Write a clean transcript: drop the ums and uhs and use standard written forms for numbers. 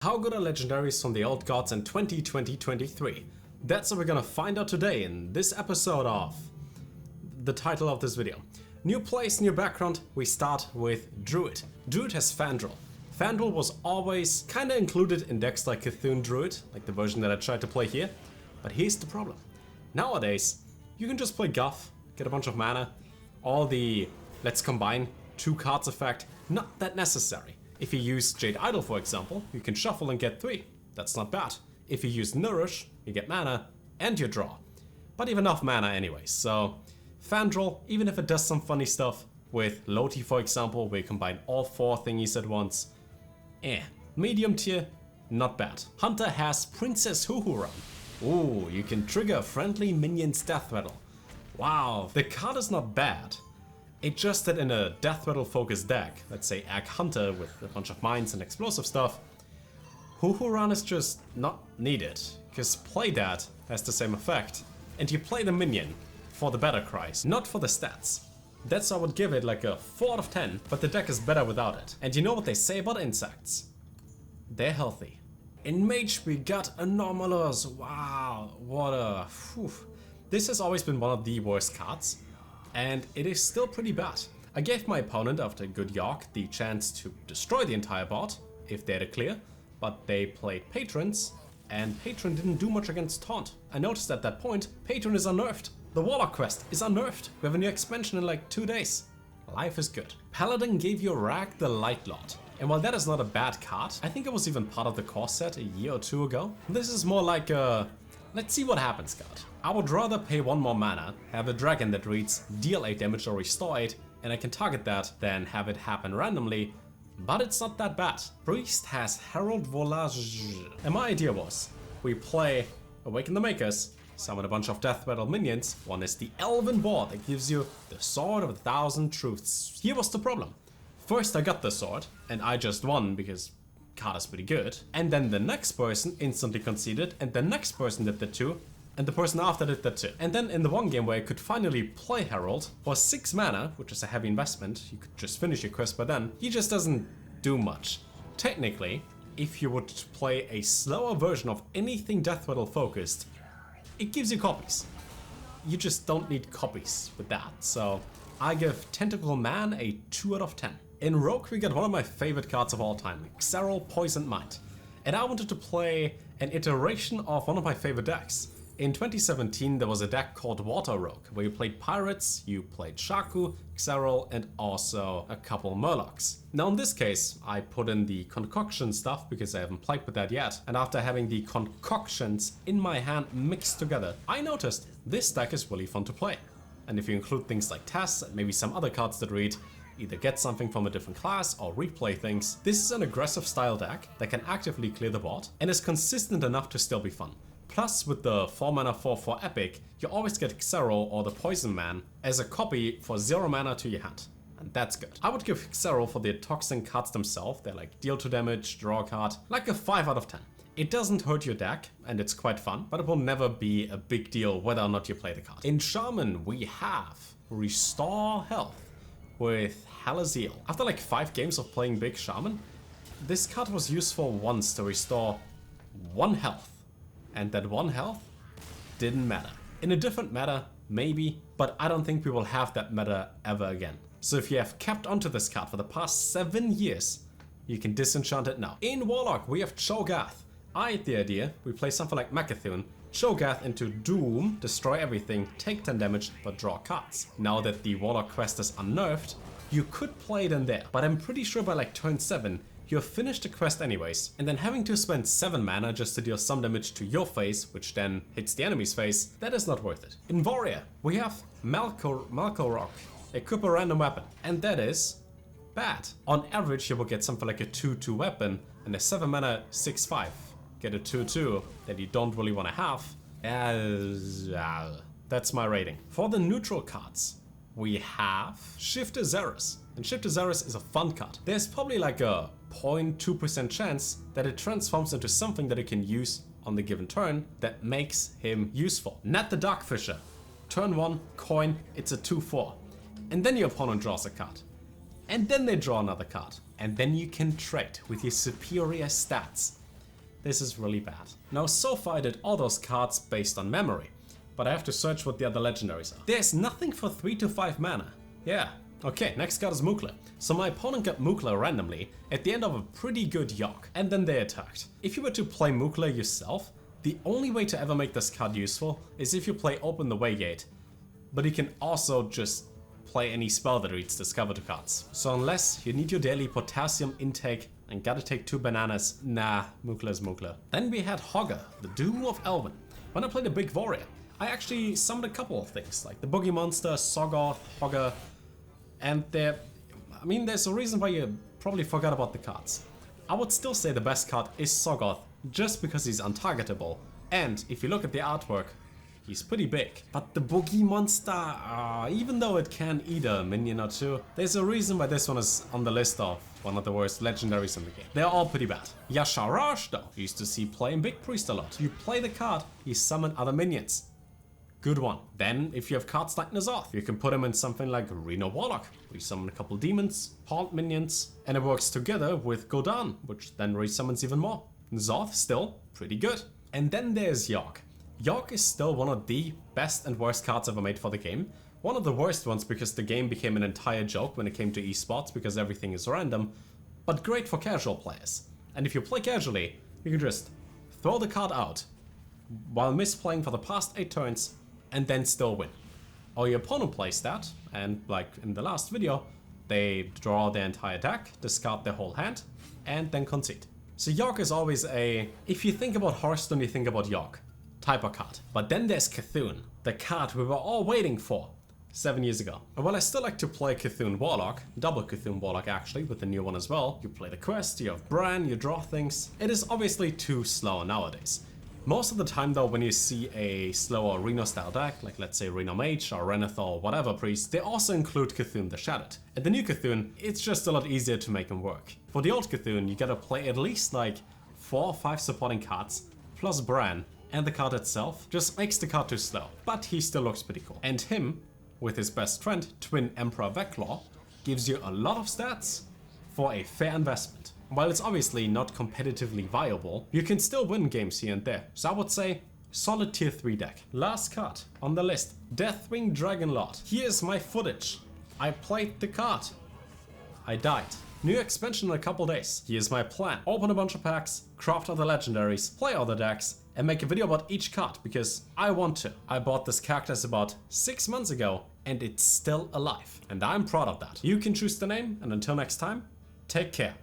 How good are legendaries from the old gods in 2023? That's what we're gonna find out today in this episode of the title of this video. New place, new background. We start with Druid. Druid has Fandral. Fandral was always kinda included in decks like Cthulhu Druid, like the version that I tried to play here. But here's the problem. Nowadays, you can just play Guff, get a bunch of mana. All the let's combine 2 cards effect, not that necessary. If you use Jade Idol, for example, you can shuffle and get 3. That's not bad. If you use Nourish, you get mana and you draw. But you have enough mana anyways, so Fandral, even if it does some funny stuff with Loti, for example, where you combine all 4 thingies at once, medium tier, not bad. Hunter has Princess Huhuran. Ooh, you can trigger friendly minion's death rattle. Wow, the card is not bad. It's just that in a death rattle focused deck, let's say Ag Hunter with a bunch of mines and explosive stuff, Huhuran is just not needed, because Play Dead has the same effect, and you play the minion for the battle cries, not for the stats. That's why I would give it like a 4 out of 10, but the deck is better without it. And you know what they say about insects? They're healthy. In Mage we got Anomalous. Wow, what a... Whew. This has always been one of the worst cards. And it is still pretty bad. I gave my opponent, after a good York, the chance to destroy the entire board, if they had a clear, but they played Patrons, and Patron didn't do much against Taunt. I noticed at that point, Patron is unnerved. The Warlock quest is unnerved. We have a new expansion in like 2 days. Life is good. Paladin gave you Rag the Light Lord. And while that is not a bad card, I think it was even part of the core set a year or 2 ago. This is more like a let's see what happens card. I would rather pay 1 more mana, have a dragon that reads deal 8 damage or restore 8, and I can target that, than have it happen randomly, but it's not that bad. Priest has Herald Volage, and my idea was, we play Awaken the Makers, summon a bunch of death battle minions. One is the Elven board that gives you the Sword of 1,000 Truths. Here was the problem. First I got the sword, and I just won because card is pretty good, and then the next person instantly conceded, and the next person did that too, and the person after did that too. And then in the one game where I could finally play Herald, for 6 mana, which is a heavy investment, you could just finish your quest by then, he just doesn't do much. Technically, if you would play a slower version of anything death rattle focused, it gives you copies. You just don't need copies with that, so I give Tentacle Man a 2 out of 10. In Rogue we got one of my favorite cards of all time, Xeril Poisoned Mind. And I wanted to play an iteration of one of my favorite decks. In 2017 there was a deck called Water Rogue, where you played Pirates, you played Shaku, Xeril, and also a couple Murlocs. Now in this case I put in the concoction stuff because I haven't played with that yet, and after having the concoctions in my hand mixed together, I noticed this deck is really fun to play. And if you include things like Tess and maybe some other cards that read either get something from a different class or replay things, this is an aggressive style deck that can actively clear the board and is consistent enough to still be fun. Plus with the 4 mana 4/4 epic, you always get Xeril or the Poison Man as a copy for 0 mana to your hand. And that's good. I would give Xeril for the toxin cards themselves, they're like deal 2 damage, draw a card, like a 5 out of 10. It doesn't hurt your deck, and it's quite fun, but it will never be a big deal whether or not you play the card. In Shaman we have Restore Health with Halaziel. After like 5 games of playing big Shaman, this card was useful once to restore 1 health. And that 1 health didn't matter. In a different meta, maybe, but I don't think we will have that meta ever again. So if you have kept onto this card for the past 7 years, you can disenchant it now. In Warlock we have Cho'Gath. I had the idea, we play something like Mecha'thun, Cho'Gath into Doom, destroy everything, take 10 damage, but draw cards. Now that the Warlock quest is unnerved, you could play it in there, but I'm pretty sure by like turn 7, you've finished the quest anyways, and then having to spend 7 mana just to deal some damage to your face, which then hits the enemy's face, that is not worth it. In Warrior, we have Malkorok, equip a random weapon, and that is bad. On average, you will get something like a 2/2 weapon and a 7 mana 6/5. Get a 2/2 that you don't really want to have. That's my rating. For the neutral cards, we have Shift Azerus. And Shift Azerus is a fun card. There's probably like a 0.2% chance that it transforms into something that it can use on the given turn that makes him useful. Not the Darkfisher. Turn 1, coin, it's a 2/4. And then your opponent draws a card. And then they draw another card. And then you can trade with your superior stats. this is really bad. Now, so far I did all those cards based on memory, but I have to search what the other legendaries are. There's nothing for 3 to 5 mana. Yeah. Okay, next card is Mukla. So my opponent got Mukla randomly at the end of a pretty good Yogg, and then they attacked. If you were to play Mukla yourself, the only way to ever make this card useful is if you play Open the Waygate, but you can also just play any spell that reads Discover 2 cards. So unless you need your daily potassium intake and gotta take 2 bananas, nah, Mukla is Mukla. Then we had Hogger, the Doom of Elven. When I played a big warrior, I actually summoned a couple of things, like the Boogie Monster, Soggoth, Hogger, and there's a reason why you probably forgot about the cards. I would still say the best card is Soggoth, just because he's untargetable, and if you look at the artwork, he's pretty big. But the Boogie Monster, even though it can eat a minion or 2, there's a reason why this one is on the list of one of the worst legendaries in the game. They're all pretty bad. Yasharash though, you used to see playing Big Priest a lot. You play the card, you summon other minions. Good one. Then, if you have cards like N'Zoth, you can put him in something like Reno Warlock, where you summon a couple demons, haunt minions, and it works together with Gul'dan, which then resummons even more. N'Zoth, still pretty good. And then there's Yogg. Yogg is still one of the best and worst cards ever made for the game. One of the worst ones because the game became an entire joke when it came to esports because everything is random, but great for casual players. And if you play casually, you can just throw the card out while misplaying for the past 8 turns and then still win. Or your opponent plays that, and like in the last video, they draw their entire deck, discard their whole hand, and then concede. So Yogg is always if you think about Hearthstone, you think about Yogg type of card. But then there's Cthulhu, the card we were all waiting for 7 years ago. And while I still like to play Cthulhu Warlock, double Cthulhu Warlock actually, with the new one as well, you play the quest, you have Bran, you draw things, it is obviously too slow nowadays. Most of the time though, when you see a slower Reno style deck, like let's say Reno Mage or Renethor or whatever priest, they also include Cthulhu the Shattered. And the new Cthulhu, it's just a lot easier to make him work. For the old Cthulhu, you gotta play at least like 4 or 5 supporting cards, plus Bran, and the card itself just makes the card too slow. But he still looks pretty cool. And him, with his best friend, Twin Emperor Veclaw, gives you a lot of stats for a fair investment. While it's obviously not competitively viable, you can still win games here and there. So I would say, solid tier 3 deck. Last card on the list, Deathwing Dragonlord. Here's my footage. I played the card. I died. New expansion in a couple days. Here's my plan. Open a bunch of packs, craft other legendaries, play other decks, and make a video about each card because I want to. I bought this cactus about 6 months ago and it's still alive. And I'm proud of that. You can choose the name, and until next time, take care.